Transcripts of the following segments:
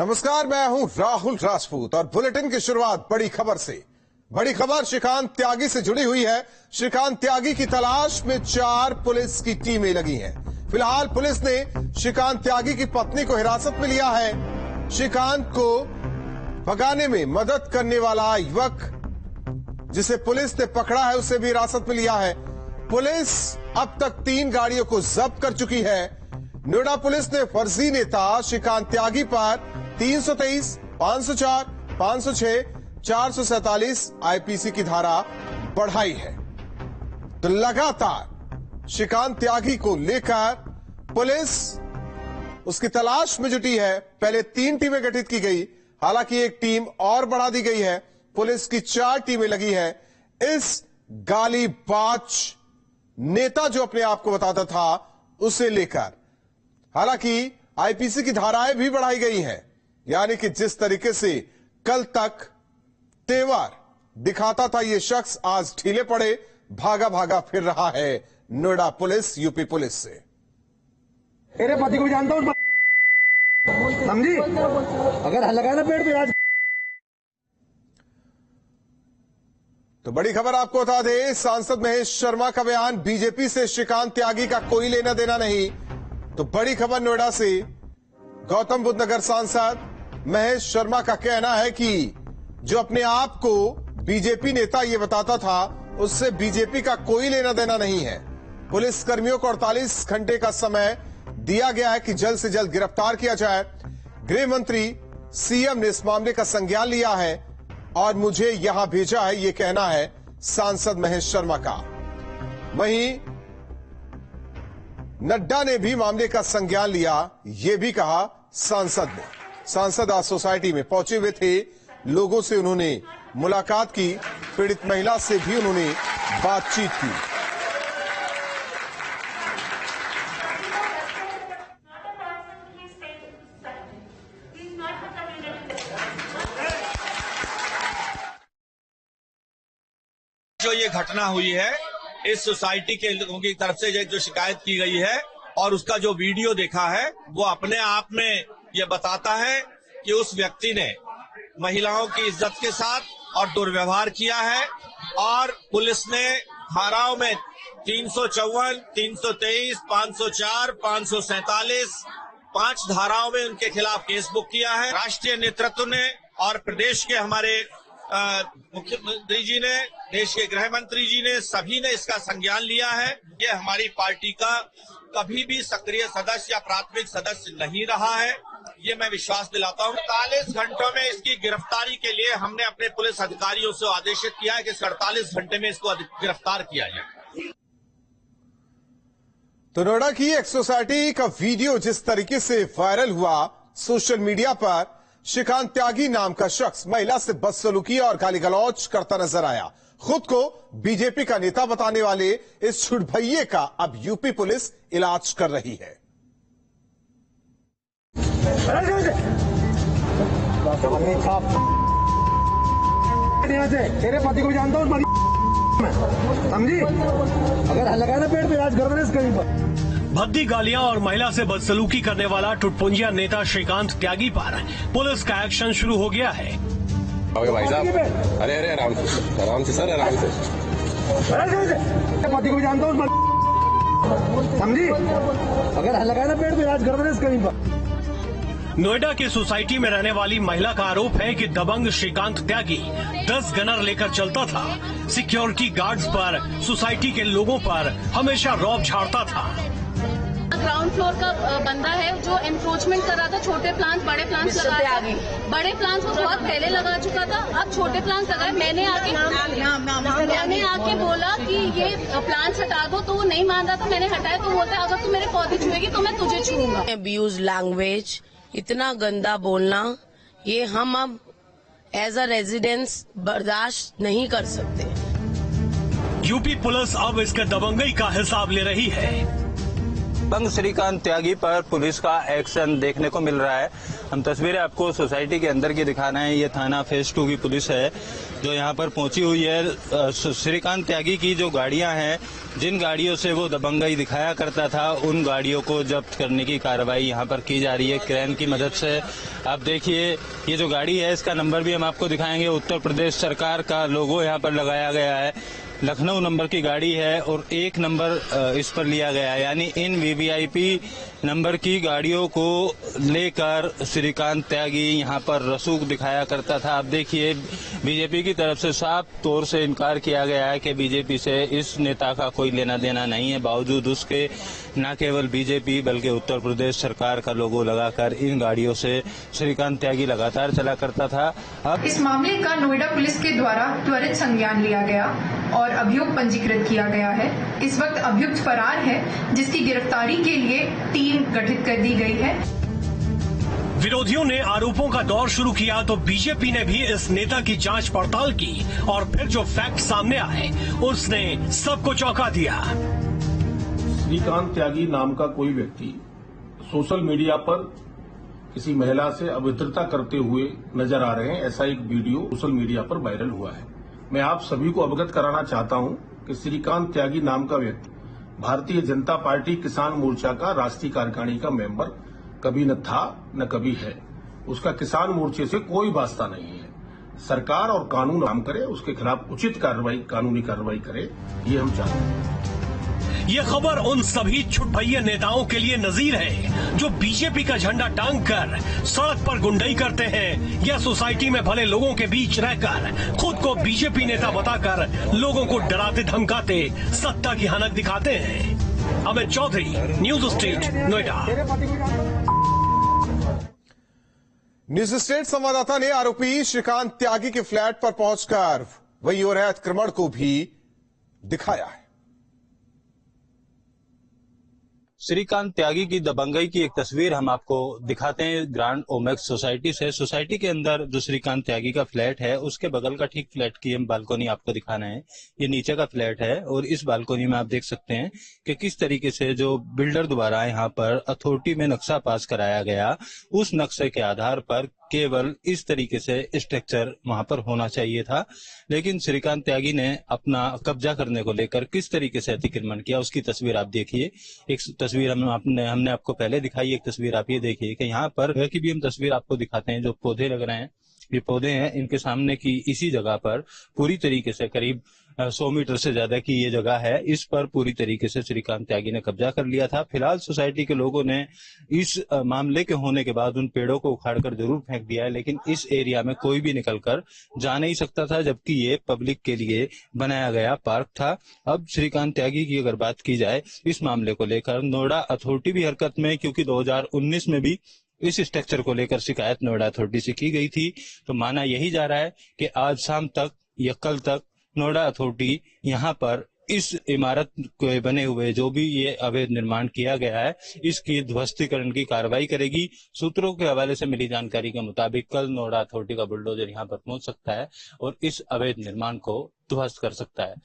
नमस्कार, मैं हूं राहुल राजपूत और बुलेटिन की शुरुआत बड़ी खबर से। बड़ी खबर श्रीकांत त्यागी से जुड़ी हुई है। श्रीकांत त्यागी की तलाश में 4 पुलिस की टीमें लगी हैं। फिलहाल पुलिस ने श्रीकांत त्यागी की पत्नी को हिरासत में लिया है। श्रीकांत को भगाने में मदद करने वाला युवक जिसे पुलिस ने पकड़ा है उसे भी हिरासत में लिया है। पुलिस अब तक 3 गाड़ियों को जब्त कर चुकी है। नोएडा पुलिस ने फर्जी नेता श्रीकांत त्यागी पर 323, 504, 506, 447 आईपीसी की धारा बढ़ाई है। तो लगातार श्रीकांत त्यागी को लेकर पुलिस उसकी तलाश में जुटी है। पहले 3 टीमें गठित की गई, हालांकि एक टीम और बढ़ा दी गई है। पुलिस की 4 टीमें लगी है इस गालीबाज नेता जो अपने आप को बताता था उसे लेकर। हालांकि आईपीसी की धाराएं भी बढ़ाई गई हैं, यानी कि जिस तरीके से कल तक तेवर दिखाता था ये शख्स, आज ढीले पड़े भागा भागा फिर रहा है नोएडा पुलिस यूपी पुलिस से। तेरे पति को जानता हूं, समझी? अगर लगाना पेड़ पे आज। तो बड़ी खबर आपको बता दें, सांसद महेश शर्मा का बयान, बीजेपी से श्रीकांत त्यागी का कोई लेना देना नहीं। तो बड़ी खबर नोएडा से, गौतम बुद्ध नगर सांसद महेश शर्मा का कहना है कि जो अपने आप को बीजेपी नेता ये बताता था उससे बीजेपी का कोई लेना देना नहीं है। पुलिस कर्मियों को 48 घंटे का समय दिया गया है कि जल्द से जल्द गिरफ्तार किया जाए। गृह मंत्री सीएम ने इस मामले का संज्ञान लिया है और मुझे यहां भेजा है, ये कहना है सांसद महेश शर्मा का। वहीं नड्डा ने भी मामले का संज्ञान लिया, ये भी कहा सांसद ने। सांसद आज सोसाइटी में पहुंचे हुए थे, लोगों से उन्होंने मुलाकात की, पीड़ित महिला से भी उन्होंने बातचीत की। जो ये घटना हुई है, इस सोसाइटी के लोगों की तरफ से जो शिकायत की गई है और उसका जो वीडियो देखा है, वो अपने आप में ये बताता है कि उस व्यक्ति ने महिलाओं की इज्जत के साथ और दुर्व्यवहार किया है। और पुलिस ने धाराओं में 354, 323, 504, 547, 5 धाराओं में उनके खिलाफ केस बुक किया है। राष्ट्रीय नेतृत्व ने और प्रदेश के हमारे मुख्यमंत्री जी ने, देश के गृह मंत्री जी ने, सभी ने इसका संज्ञान लिया है। ये हमारी पार्टी का कभी भी सक्रिय सदस्य या प्राथमिक सदस्य नहीं रहा है, ये मैं विश्वास दिलाता हूँ। 48 घंटों में इसकी गिरफ्तारी के लिए हमने अपने पुलिस अधिकारियों से आदेशित किया है कि 48 घंटे में इसको गिरफ्तार किया जाए। तो नोएडा की एक सोसाइटी का वीडियो जिस तरीके से वायरल हुआ सोशल मीडिया पर, श्रीकांत त्यागी नाम का शख्स महिला से बदसलूकी और गाली गलौज करता नजर आया। खुद को बीजेपी का नेता बताने वाले इस छुड़भैये का अब यूपी पुलिस इलाज कर रही है। तेरे पति को जानता हूं, समझी? अगर लगाना पेड़ पे आज घर कहीं पर। भद्दी गालियां और महिला से बदसलूकी करने वाला टुटपुंजिया नेता श्रीकांत त्यागी पर पुलिस का एक्शन शुरू हो गया है। भाई साहब, अरे आराम से सर, आराम से। पति को जानता हूँ, समझी? अगर लगाना पेड़ पे आज घर कहीं पर। नोएडा की सोसाइटी में रहने वाली महिला का आरोप है कि दबंग श्रीकांत त्यागी 10 गनर लेकर चलता था। सिक्योरिटी गार्ड्स पर, सोसाइटी के लोगों पर हमेशा रौब झाड़ता था। ग्राउंड फ्लोर का बंदा है जो एनक्रोचमेंट कर रहा था। छोटे प्लांट बड़े प्लांट्स लगा, बड़े प्लांट्स वो बहुत पहले लगा चुका था, अब छोटे प्लांट्स लगाए। मैंने आके बोला कि ये प्लांट्स हटा दो, तो वो नहीं मान रहा था। मैंने हटाया तो बोलता है अगर तू मेरे पौधे छुएगी तो मैं तुझे छूऊंगा। अब्यूज लैंग्वेज, इतना गंदा बोलना, ये हम अब एज अ रेजिडेंस बर्दाश्त नहीं कर सकते। यूपी पुलिस अब इसके दबंगई का हिसाब ले रही है। दबंग श्रीकांत त्यागी पर पुलिस का एक्शन देखने को मिल रहा है। हम तस्वीरें आपको सोसाइटी के अंदर की दिखाना है। ये थाना फेज 2 की पुलिस है जो यहाँ पर पहुंची हुई है। श्रीकांत त्यागी की जो गाड़ियां हैं जिन गाड़ियों से वो दबंगई दिखाया करता था उन गाड़ियों को जब्त करने की कार्रवाई यहाँ पर की जा रही है क्रेन की मदद से। आप देखिए ये जो गाड़ी है इसका नंबर भी हम आपको दिखाएंगे। उत्तर प्रदेश सरकार का लोगो यहाँ पर लगाया गया है। लखनऊ नंबर की गाड़ी है और 1 नंबर इस पर लिया गया है, यानी इन वीवीआईपी नंबर की गाड़ियों को लेकर श्रीकांत त्यागी यहाँ पर रसूख दिखाया करता था। आप देखिए बीजेपी की तरफ से साफ तौर से इनकार किया गया है कि बीजेपी से इस नेता का कोई लेना देना नहीं है। बावजूद उसके न केवल बीजेपी बल्कि उत्तर प्रदेश सरकार का लोगो लगाकर इन गाड़ियों से श्रीकांत त्यागी लगातार चला करता था। अब इस मामले का नोएडा पुलिस के द्वारा त्वरित संज्ञान लिया गया और अभियुक्त पंजीकृत किया गया है। इस वक्त अभियुक्त फरार है, जिसकी गिरफ्तारी के लिए टीम गठित कर दी गई है। विरोधियों ने आरोपों का दौर शुरू किया तो बीजेपी ने भी इस नेता की जांच पड़ताल की और फिर जो फैक्ट सामने आए उसने सबको चौंका दिया। श्रीकांत त्यागी नाम का कोई व्यक्ति सोशल मीडिया पर किसी महिला से अभद्रता करते हुए नजर आ रहे हैं। ऐसा एक वीडियो सोशल मीडिया पर वायरल हुआ है। मैं आप सभी को अवगत कराना चाहता हूं कि श्रीकांत त्यागी नाम का व्यक्ति भारतीय जनता पार्टी किसान मोर्चा का राष्ट्रीय कार्यकारिणी का मेंबर कभी न था न कभी है। उसका किसान मोर्चे से कोई वास्ता नहीं है। सरकार और कानून काम करे, उसके खिलाफ उचित कार्रवाई, कानूनी कार्रवाई करे, ये हम चाहते हैं। ये खबर उन सभी छुटभैया नेताओं के लिए नजीर है जो बीजेपी का झंडा टांग कर सड़क पर गुंडई करते हैं या सोसाइटी में भले लोगों के बीच रहकर खुद को बीजेपी नेता बताकर लोगों को डराते धमकाते सत्ता की हनक दिखाते हैं। Amit Chaudhary, news state, Noida. News state संवाददाता ने आरोपी श्रीकांत त्यागी के फ्लैट पर पहुंचकर वही हो रहे अतिक्रमण को भी दिखाया है। श्रीकांत त्यागी की दबंगई की एक तस्वीर हम आपको दिखाते हैं ग्रांड ओमेक्स सोसाइटी से। सोसाइटी के अंदर जो श्रीकांत त्यागी का फ्लैट है उसके बगल का ठीक फ्लैट की हम बालकोनी आपको दिखाना है। ये नीचे का फ्लैट है और इस बालकोनी में आप देख सकते हैं कि किस तरीके से जो बिल्डर द्वारा यहाँ पर अथॉरिटी में नक्शा पास कराया गया उस नक्शे के आधार पर केवल इस तरीके से स्ट्रक्चर वहां पर होना चाहिए था, लेकिन श्रीकांत त्यागी ने अपना कब्जा करने को लेकर किस तरीके से अतिक्रमण किया उसकी तस्वीर आप देखिए। एक तस्वीर हमने आपको पहले दिखाई, एक तस्वीर आप ये देखिए कि यहाँ पर की भी हम तस्वीर आपको दिखाते हैं। जो पौधे लग रहे हैं ये पौधे हैं, इनके सामने की इसी जगह पर पूरी तरीके से करीब 100 मीटर से ज्यादा की ये जगह है, इस पर पूरी तरीके से श्रीकांत त्यागी ने कब्जा कर लिया था। फिलहाल सोसाइटी के लोगों ने इस मामले के होने के बाद उन पेड़ों को उखाड़कर जरूर फेंक दिया है, लेकिन इस एरिया में कोई भी निकलकर जा नहीं सकता था, जबकि ये पब्लिक के लिए बनाया गया पार्क था। अब श्रीकांत त्यागी की अगर बात की जाए इस मामले को लेकर नोएडा अथॉरिटी भी हरकत में, क्योंकि 2019 में भी इस स्ट्रक्चर को लेकर शिकायत नोएडा अथॉरिटी से की गई थी। तो माना यही जा रहा है कि आज शाम तक या कल तक नोएडा अथॉरिटी यहाँ पर इस इमारत के बने हुए जो भी ये अवैध निर्माण किया गया है इसकी ध्वस्तीकरण की कार्रवाई करेगी। सूत्रों के हवाले से मिली जानकारी के मुताबिक कल नोएडा अथॉरिटी का बुलडोजर यहाँ पर पहुंच सकता है और इस अवैध निर्माण को ध्वस्त कर सकता है।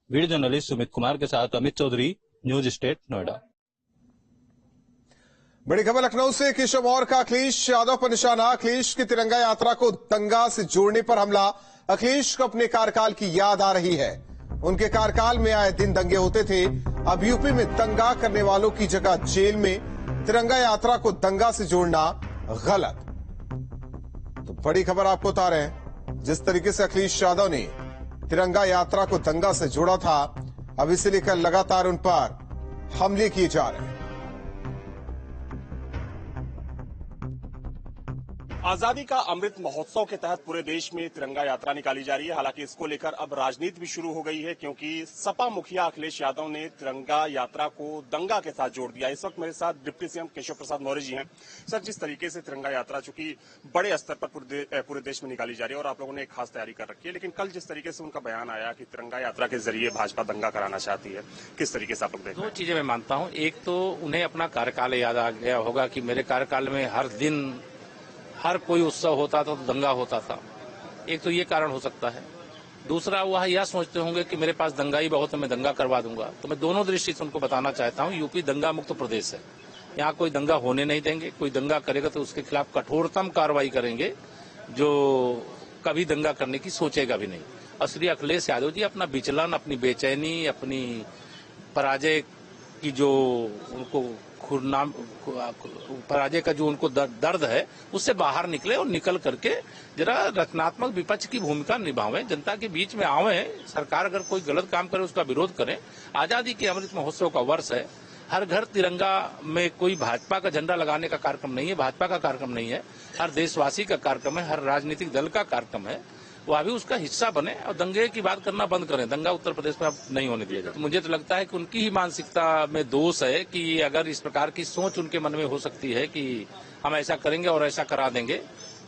वीडियो जर्नलिस्ट सुमित कुमार के साथ अमित चौधरी, न्यूज स्टेट, नोएडा। बड़ी खबर लखनऊ से। केशव और का अखिलेश यादव पर निशाना। अखिलेश की तिरंगा यात्रा को दंगा से जोड़ने पर हमला। अखिलेश को अपने कार्यकाल की याद आ रही है। उनके कार्यकाल में आए दिन दंगे होते थे। अब यूपी में दंगा करने वालों की जगह जेल में। तिरंगा यात्रा को दंगा से जोड़ना गलत। तो बड़ी खबर आपको बता रहे हैं, जिस तरीके से अखिलेश यादव ने तिरंगा यात्रा को दंगा से जोड़ा था, अब इसे लेकर लगातार उन पर हमले किए जा रहे हैं। आजादी का अमृत महोत्सव के तहत पूरे देश में तिरंगा यात्रा निकाली जा रही है। हालांकि इसको लेकर अब राजनीति भी शुरू हो गई है, क्योंकि सपा मुखिया अखिलेश यादव ने तिरंगा यात्रा को दंगा के साथ जोड़ दिया। इस वक्त मेरे साथ डिप्टी सीएम केशव प्रसाद मौर्य जी हैं। सर, जिस तरीके से तिरंगा यात्रा चूंकि बड़े स्तर पर पूरे देश में निकाली जा रही है और आप लोगों ने एक खास तैयारी कर रखी है, लेकिन कल जिस तरीके से उनका बयान आया कि तिरंगा यात्रा के जरिए भाजपा दंगा कराना चाहती है, किस तरीके से आप लोग देखते हैं? दो चीजें मैं मानता हूँ। एक तो उन्हें अपना कार्यकाल याद आ गया होगा कि मेरे कार्यकाल में हर दिन हर कोई उत्सव होता था तो दंगा होता था। एक तो ये कारण हो सकता है। दूसरा, वह यह सोचते होंगे कि मेरे पास दंगाई बहुत है, मैं दंगा करवा दूंगा। तो मैं दोनों दृष्टि से उनको बताना चाहता हूँ, यूपी दंगा मुक्त प्रदेश है। यहाँ कोई दंगा होने नहीं देंगे। कोई दंगा करेगा तो उसके खिलाफ कठोरतम कार्रवाई करेंगे, जो कभी दंगा करने की सोचेगा भी नहीं। और श्री अखिलेश यादव जी अपना विचलन, अपनी बेचैनी, अपनी पराजय की जो उनको पराजय का जो उनको दर्द है उससे बाहर निकले और निकल करके जरा रचनात्मक विपक्ष की भूमिका निभावें, जनता के बीच में आवें। सरकार अगर कोई गलत काम करे उसका विरोध करें। आजादी के अमृत महोत्सव का वर्ष है। हर घर तिरंगा में कोई भाजपा का झंडा लगाने का कार्यक्रम नहीं है, भाजपा का कार्यक्रम नहीं है, हर देशवासी का कार्यक्रम है, हर राजनीतिक दल का कार्यक्रम है। वह भी उसका हिस्सा बने और दंगे की बात करना बंद करें। दंगा उत्तर प्रदेश में अब नहीं होने दिया जाता। मुझे तो लगता है कि उनकी ही मानसिकता में दोष है कि अगर इस प्रकार की सोच उनके मन में हो सकती है कि हम ऐसा करेंगे और ऐसा करा देंगे,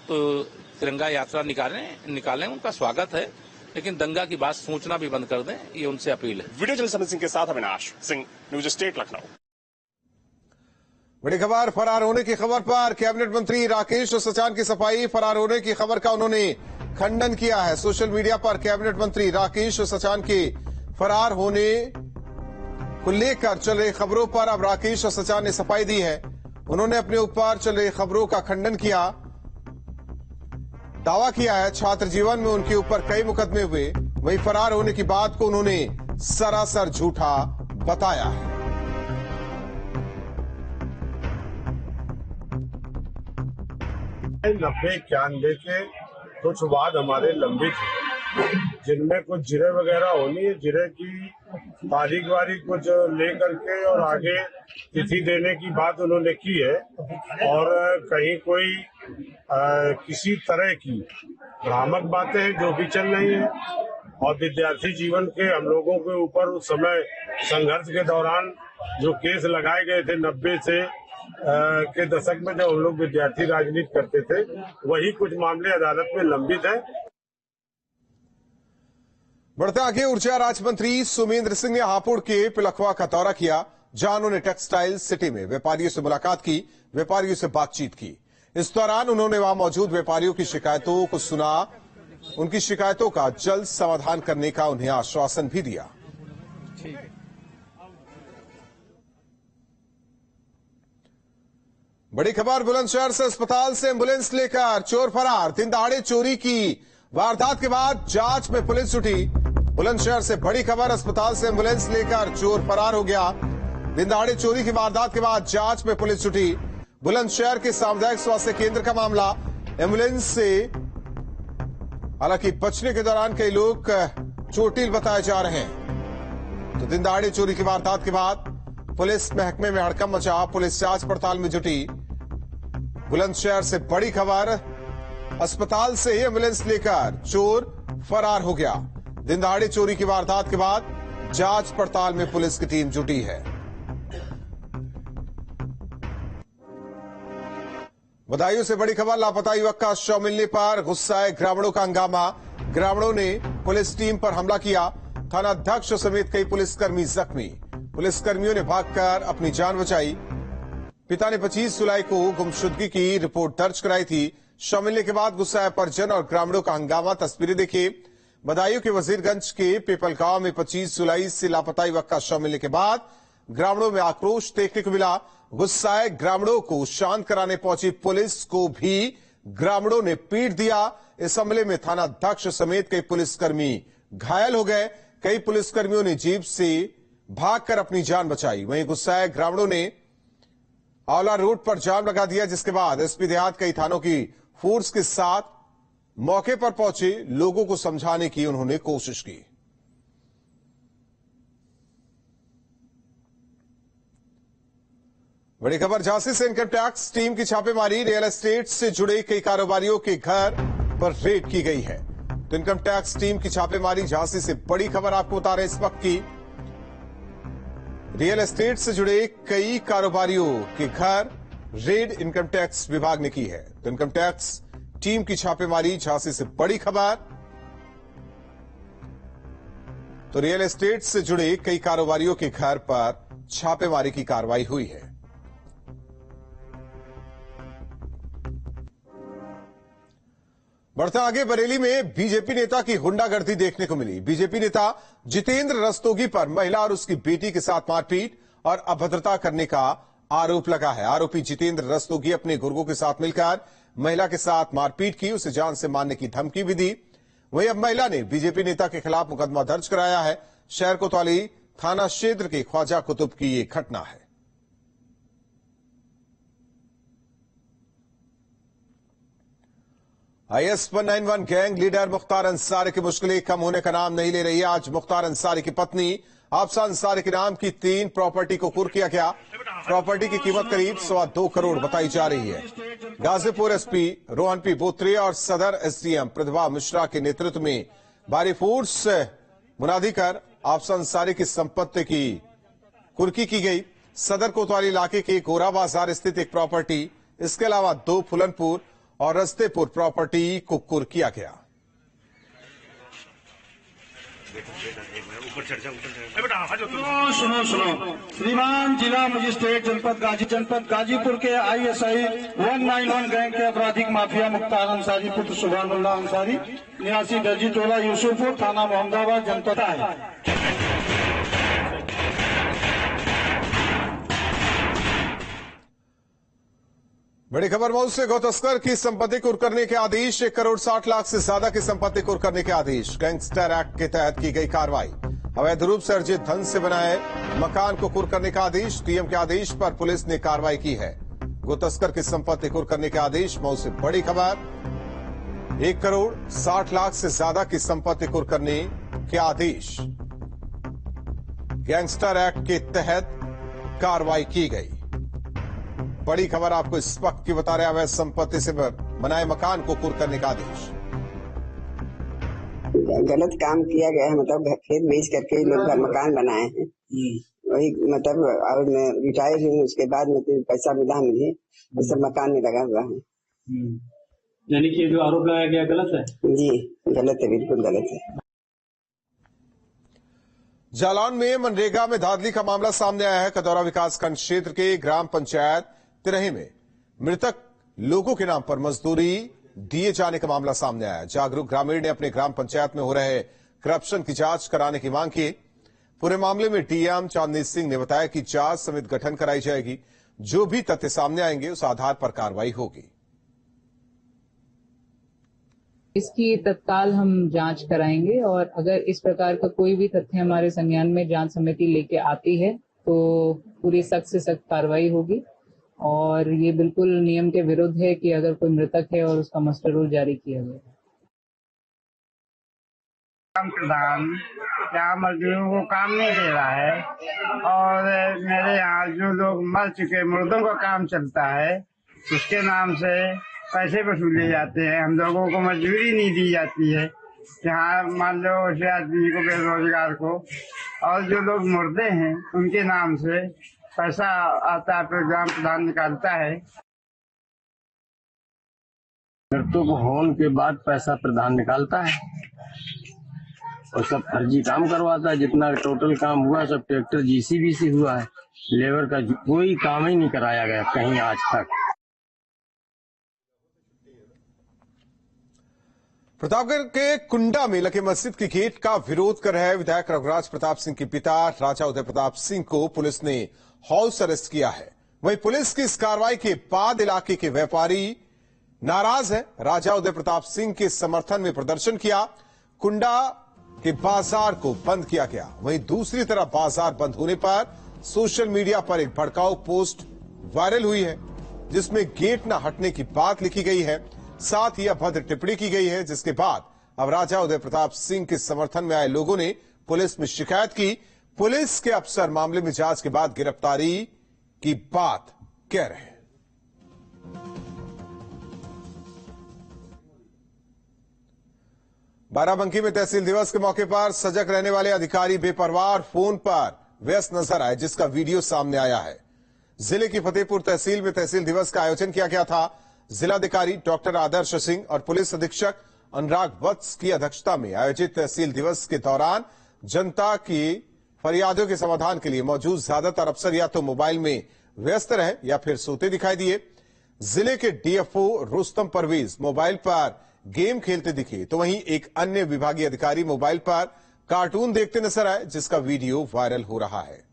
तो तिरंगा यात्रा निकालें, उनका स्वागत है, लेकिन दंगा की बात सोचना भी बंद कर दें, ये उनसे अपील है। वीडियो जर्नलिस्ट अमित सिंह के साथ अविनाश सिंह, न्यूज स्टेट लखनऊ। बड़ी खबर, फरार होने की खबर पर कैबिनेट मंत्री राकेश सचान की सफाई। फरार होने की खबर का उन्होंने खंडन किया है। सोशल मीडिया पर कैबिनेट मंत्री राकेश सचान के फरार होने को लेकर चल रही खबरों पर अब राकेश सचान ने सफाई दी है। उन्होंने अपने ऊपर चल रही खबरों का खंडन किया, दावा किया है छात्र जीवन में उनके ऊपर कई मुकदमे हुए, वहीं फरार होने की बात को उन्होंने सरासर झूठा बताया है। 90-91 के कुछ वाद हमारे लंबित हैं, जिनमें कुछ जिरे वगैरह होनी है। जिरे की तारीख वारीख कुछ लेकर के और आगे तिथि देने की बात उन्होंने की है, और कहीं कोई किसी तरह की भ्रामक बातें हैं जो भी चल रही है। और विद्यार्थी जीवन के हम लोगों के ऊपर उस समय संघर्ष के दौरान जो केस लगाए गए थे 90 से के दशक में जब हम लोग विद्यार्थी राजनीति करते थे, वही कुछ मामले अदालत में लंबित है। बढ़ते आगे, ऊर्जा राज्य मंत्री सुमेंद्र सिंह ने हापुड़ के पिलखवा का दौरा किया, जहां उन्होंने टेक्सटाइल सिटी में व्यापारियों से मुलाकात की, व्यापारियों से बातचीत की। इस दौरान उन्होंने वहां मौजूद व्यापारियों की शिकायतों को सुना, उनकी शिकायतों का जल्द समाधान करने का उन्हें आश्वासन भी दिया। बड़ी खबर, बुलंदशहर से अस्पताल से एम्बुलेंस लेकर चोर फरार। दिन दहाड़े चोरी की वारदात के बाद जांच में पुलिस जुटी। बुलंदशहर से बड़ी खबर, अस्पताल से एम्बुलेंस लेकर चोर फरार हो गया। दिन दहाड़े चोरी की वारदात के बाद जांच में पुलिस जुटी। बुलंदशहर के सामुदायिक स्वास्थ्य केंद्र का मामला। एम्बुलेंस से हालांकि बचने के दौरान कई लोग चोटिल बताए जा रहे हैं। तो दिन दहाड़े चोरी की वारदात के बाद पुलिस महकमे में हड़कंप मचा, पुलिस जांच पड़ताल में जुटी। बुलंदशहर से बड़ी खबर, अस्पताल से ही एम्बुलेंस लेकर चोर फरार हो गया। दिन दहाड़े चोरी की वारदात के बाद जांच पड़ताल में पुलिस की टीम जुटी है। बदायूं से बड़ी खबर, लापता युवक का शव मिलने पर गुस्साए ग्रामीणों का हंगामा। ग्रामीणों ने पुलिस टीम पर हमला किया। थानाध्यक्ष समेत कई पुलिसकर्मी जख्मी। पुलिसकर्मियों ने भागकर अपनी जान बचाई। पिता ने 25 जुलाई को गुमशुदगी की रिपोर्ट दर्ज कराई थी। शव मिलने के बाद गुस्साए परिजन और ग्रामीणों का हंगामा। तस्वीरें देखिए, बदायूं के वजीरगंज के पीपल गांव में 25 जुलाई से लापता युवक का शव मिलने के बाद ग्रामीणों में आक्रोश देखने को मिला। गुस्साए ग्रामीणों को शांत कराने पहुंची पुलिस को भी ग्रामीणों ने पीट दिया। इस हमले में थानाध्यक्ष समेत कई पुलिसकर्मी घायल हो गए। कई पुलिसकर्मियों ने जीप से भागकर अपनी जान बचाई। वहीं गुस्साए ग्रामीणों ने आंवला रोड पर जाम लगा दिया, जिसके बाद एसपी देहात कई थानों की फोर्स के साथ मौके पर पहुंचे। लोगों को समझाने की उन्होंने कोशिश की। बड़ी खबर, झांसी से इनकम टैक्स टीम की छापेमारी। रियल एस्टेट से जुड़े कई कारोबारियों के घर पर रेड की गई है। तो इनकम टैक्स टीम की छापेमारी, झांसी से बड़ी खबर आपको बता रहे हैं इस वक्त की। रियल एस्टेट से जुड़े कई कारोबारियों के घर रेड इनकम टैक्स विभाग ने की है। तो इनकम टैक्स टीम की छापेमारी, झांसी से बड़ी खबर। तो रियल एस्टेट से जुड़े कई कारोबारियों के घर पर छापेमारी की कार्रवाई हुई है। बढ़ते आगे, बरेली में बीजेपी नेता की गुंडागर्दी देखने को मिली। बीजेपी नेता जितेंद्र रस्तोगी पर महिला और उसकी बेटी के साथ मारपीट और अभद्रता करने का आरोप लगा है। आरोपी जितेंद्र रस्तोगी अपने गुर्गों के साथ मिलकर महिला के साथ मारपीट की, उसे जान से मारने की धमकी भी दी। वहीं अब महिला ने बीजेपी नेता के खिलाफ मुकदमा दर्ज कराया है। शहर कोतवाली थाना क्षेत्र के ख्वाजा कुतुब की ये घटना है। IS 191 gang leader Mukhtar Ansari की मुश्किलें कम होने का नाम नहीं ले रही है। आज मुख्तार अंसारी की पत्नी आफसा अंसारी के नाम की 3 प्रॉपर्टी को कुर्क किया गया। प्रॉपर्टी की कीमत करीब 2.25 करोड़ बताई जा रही है। गाजीपुर एसपी रोहन पी बोत्रे और सदर एसडीएम प्रतिभा मिश्रा के नेतृत्व में भारी फोर्स मुनादी कर आफसा अंसारी की संपत्ति की कुर्की की गई। सदर कोतवाली इलाके के गोरा बाजार स्थित एक प्रॉपर्टी, इसके अलावा 2 फुलनपुर और रस्तेपुर प्रॉपर्टी को कुर्क किया गया। सुनो श्रीमान जिला मजिस्ट्रेट जनपद गाजीपुर के ISI 191 गैंग के आपराधिक माफिया मुख्तार अंसारी पुत्र सुभानुल्लाह अंसारी निवासी दर्जी टोला यूसुफपुर थाना मोहम्मदाबाद जनपद है। बड़ी खबर मऊ से गौ तस्कर की संपत्ति कुर्क करने के आदेश। 1 करोड़ 60 लाख से ज्यादा की संपत्ति कुर्क करने के आदेश। गैंगस्टर एक्ट के तहत की गई कार्रवाई। अवैध रूप से अर्जित धन से बनाए मकान को कुर्क करने का आदेश। डीएम के आदेश पर पुलिस ने कार्रवाई की है। गौ तस्कर की संपत्ति कुर्क करने के आदेश। मऊ से बड़ी खबर, 1 करोड़ 60 लाख से ज्यादा की संपत्ति कुर्क करने के आदेश। गैंगस्टर एक्ट के तहत कार्रवाई की गई। बड़ी खबर आपको इस वक्त की बता रहे हैं। अवैध संपत्ति से बनाए मकान को कुर्क करने का आदेश। गलत काम किया गया है, मतलब खेत बेच करके लोग घर मकान बनाए हैं। वही मतलब और मैं रिटायर हूँ, उसके बाद मतलब पैसा मिला मुझे, वो सब मकान में लगा हुआ है। यानी कि जो आरोप लगाया गया गलत है? जी गलत है, बिल्कुल गलत है। जालौन में मनरेगा में धांधली का मामला सामने आया है। कदौरा विकासखंड क्षेत्र के ग्राम पंचायत तिरही में मृतक लोगों के नाम पर मजदूरी दिए जाने का मामला सामने आया। जागरूक ग्रामीण ने अपने ग्राम पंचायत में हो रहे करप्शन की जांच कराने की मांग की। पूरे मामले में डीएम चांदनी सिंह ने बताया कि जांच समिति गठन कराई जाएगी। जो भी तथ्य सामने आएंगे उस आधार पर कार्रवाई होगी। इसकी तत्काल हम जांच कराएंगे और अगर इस प्रकार का कोई भी तथ्य हमारे संज्ञान में जांच समिति लेके आती है तो पूरी सख्त से सख्त कार्रवाई होगी। और ये बिल्कुल नियम के विरुद्ध है कि अगर कोई मृतक है और उसका मस्टर रोल जारी किया गया। प्रधान क्या मजदूरों को काम नहीं दे रहा है और मेरे यहाँ जो लोग मर चुके मुर्दों का काम चलता है उसके नाम से पैसे वसूले जाते हैं। हम लोगों को मजदूरी नहीं दी जाती है। यहाँ मान लो उसे आदमी को, बेरोजगार को, और जो लोग मुर्दे हैं उनके नाम से पैसा आता है, ग्राम प्रधान निकालता है। मृतक होने के बाद पैसा प्रधान निकालता है और सब फर्जी काम करवाता है। जितना टोटल काम हुआ सब ट्रैक्टर जीसीबी से हुआ है। लेबर का कोई काम ही नहीं कराया गया कहीं आज तक। प्रतापगढ़ के कुंडा में लगे मस्जिद की गेट का विरोध कर रहे विधायक रघुराज प्रताप सिंह के पिता राजा उदय प्रताप सिंह को पुलिस ने हाउस अरेस्ट किया है। वहीं पुलिस की इस कार्रवाई के बाद इलाके के व्यापारी नाराज हैं। राजा उदय प्रताप सिंह के समर्थन में प्रदर्शन किया। कुंडा के बाजार को बंद किया गया। वहीं दूसरी तरफ बाजार बंद होने पर सोशल मीडिया पर एक भड़काऊ पोस्ट वायरल हुई है जिसमें गेट न हटने की बात लिखी गई है। साथ ही अभद्र टिप्पणी की गई है, जिसके बाद अब राजा उदय प्रताप सिंह के समर्थन में आए लोगों ने पुलिस में शिकायत की। पुलिस के अफसर मामले में जांच के बाद गिरफ्तारी की बात कह रहे हैं। बाराबंकी में तहसील दिवस के मौके पर सजग रहने वाले अधिकारी बेपरवाह और फोन पर व्यस्त नजर आए, जिसका वीडियो सामने आया है। जिले की फतेहपुर तहसील में तहसील दिवस का आयोजन किया गया था। जिलाधिकारी डॉक्टर आदर्श सिंह और पुलिस अधीक्षक अनुराग वत्स की अध्यक्षता में आयोजित तहसील दिवस के दौरान जनता की फरियादों के समाधान के लिए मौजूद ज्यादातर अफसर या तो मोबाइल में व्यस्त रहे या फिर सोते दिखाई दिए। जिले के डीएफओ रुस्तम परवेज मोबाइल पर गेम खेलते दिखे, तो वहीं एक अन्य विभागीय अधिकारी मोबाइल पर कार्टून देखते नजर आए, जिसका वीडियो वायरल हो रहा है।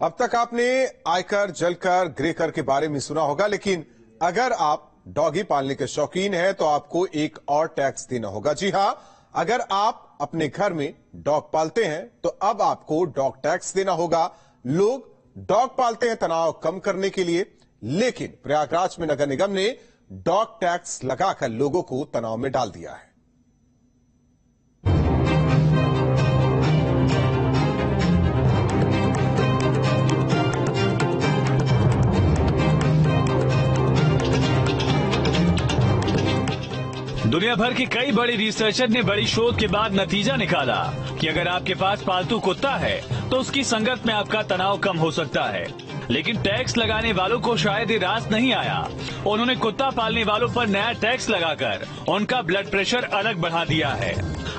अब तक आपने आयकर, जलकर, गृहकर के बारे में सुना होगा, लेकिन अगर आप डॉगी पालने के शौकीन हैं तो आपको एक और टैक्स देना होगा। जी हां, अगर आप अपने घर में डॉग पालते हैं तो अब आपको डॉग टैक्स देना होगा। लोग डॉग पालते हैं तनाव कम करने के लिए, लेकिन प्रयागराज में नगर निगम ने डॉग टैक्स लगाकर लोगों को तनाव में डाल दिया है। दुनिया भर के कई बड़े रिसर्चर ने बड़ी शोध के बाद नतीजा निकाला कि अगर आपके पास पालतू कुत्ता है तो उसकी संगत में आपका तनाव कम हो सकता है। लेकिन टैक्स लगाने वालों को शायद ये रास नहीं आया। उन्होंने कुत्ता पालने वालों पर नया टैक्स लगाकर उनका ब्लड प्रेशर अलग बढ़ा दिया है।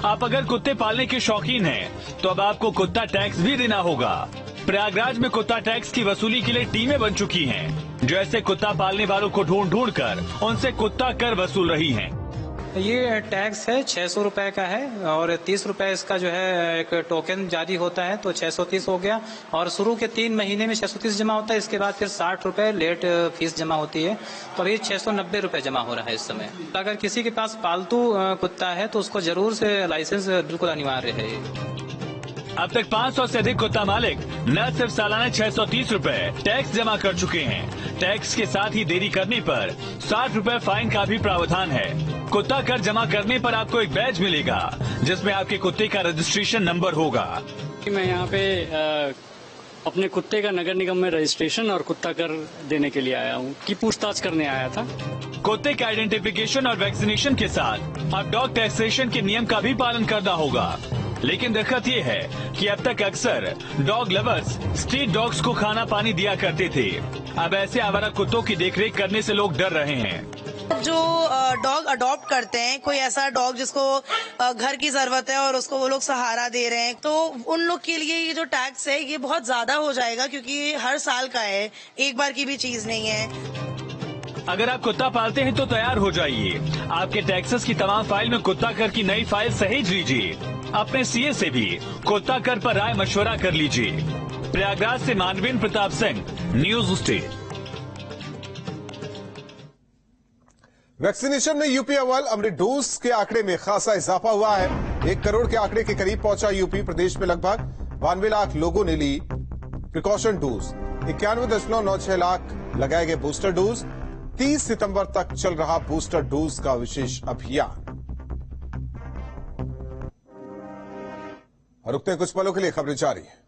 आप अगर कुत्ते पालने के शौकीन हैं तो अब आपको कुत्ता टैक्स भी देना होगा। प्रयागराज में कुत्ता टैक्स की वसूली के लिए टीमें बन चुकी हैं, जो ऐसे कुत्ता पालने वालों को ढूंढ कर उनसे कुत्ता कर वसूल रही हैं। ये टैक्स है 600 रुपए का है और 30 रुपए इसका जो है एक टोकन जारी होता है, तो 630 हो गया। और शुरू के 3 महीने में 630 जमा होता है, इसके बाद फिर 60 रुपए लेट फीस जमा होती है, तो अभी 690 रुपए जमा हो रहा है इस समय। अगर किसी के पास पालतू कुत्ता है तो उसको जरूर से लाइसेंस बिल्कुल अनिवार्य है। अब तक 500 से अधिक कुत्ता मालिक न सिर्फ सालाना 630 रुपए टैक्स जमा कर चुके हैं, टैक्स के साथ ही देरी करने पर 60 रुपए फाइन का भी प्रावधान है। कुत्ता कर जमा करने पर आपको एक बैज मिलेगा जिसमें आपके कुत्ते का रजिस्ट्रेशन नंबर होगा। मैं यहाँ पे अपने कुत्ते का नगर निगम में रजिस्ट्रेशन और कुत्ता कर देने के लिए आया हूँ, कि पूछताछ करने आया था। कुत्ते का आइडेंटिफिकेशन और वैक्सीनेशन के साथ अब डॉग टैक्सेशन के नियम का भी पालन करना होगा। लेकिन दिक्कत ये है कि अब तक अक्सर डॉग लवर्स स्ट्रीट डॉग्स को खाना पानी दिया करते थे। अब ऐसे आवारा कुत्तों की देखरेख करने से लोग डर रहे हैं। जो डॉग अडॉप्ट करते हैं, कोई ऐसा डॉग जिसको घर की जरूरत है और उसको वो लोग सहारा दे रहे हैं, तो उन लोग के लिए ये जो टैक्स है ये बहुत ज्यादा हो जाएगा, क्योंकि ये हर साल का है, एक बार की भी चीज नहीं है। अगर आप कुत्ता पालते हैं तो तैयार हो जाइए। आपके टैक्सेस की तमाम फाइल में कुत्ता कर की नई फाइल सहेज लीजिए। अपने सीए से भी कुत्ता कर पर राय मशवरा कर लीजिए। प्रयागराज से Manvendra Pratap Singh, news state. Vaccination में यूपी अव्वल, अमृत डोज के आंकड़े में खासा इजाफा हुआ है। 1 करोड़ के आंकड़े के करीब पहुंचा यूपी। प्रदेश में लगभग 92 लाख लोगों ने ली प्रिकॉशन डोज। 91.96 लाख लगाए गए बूस्टर डोज। 30 सितंबर तक चल रहा बूस्टर डोज का विशेष अभियान। और रुकते हैं कुछ पलों के लिए, खबरें जारी है।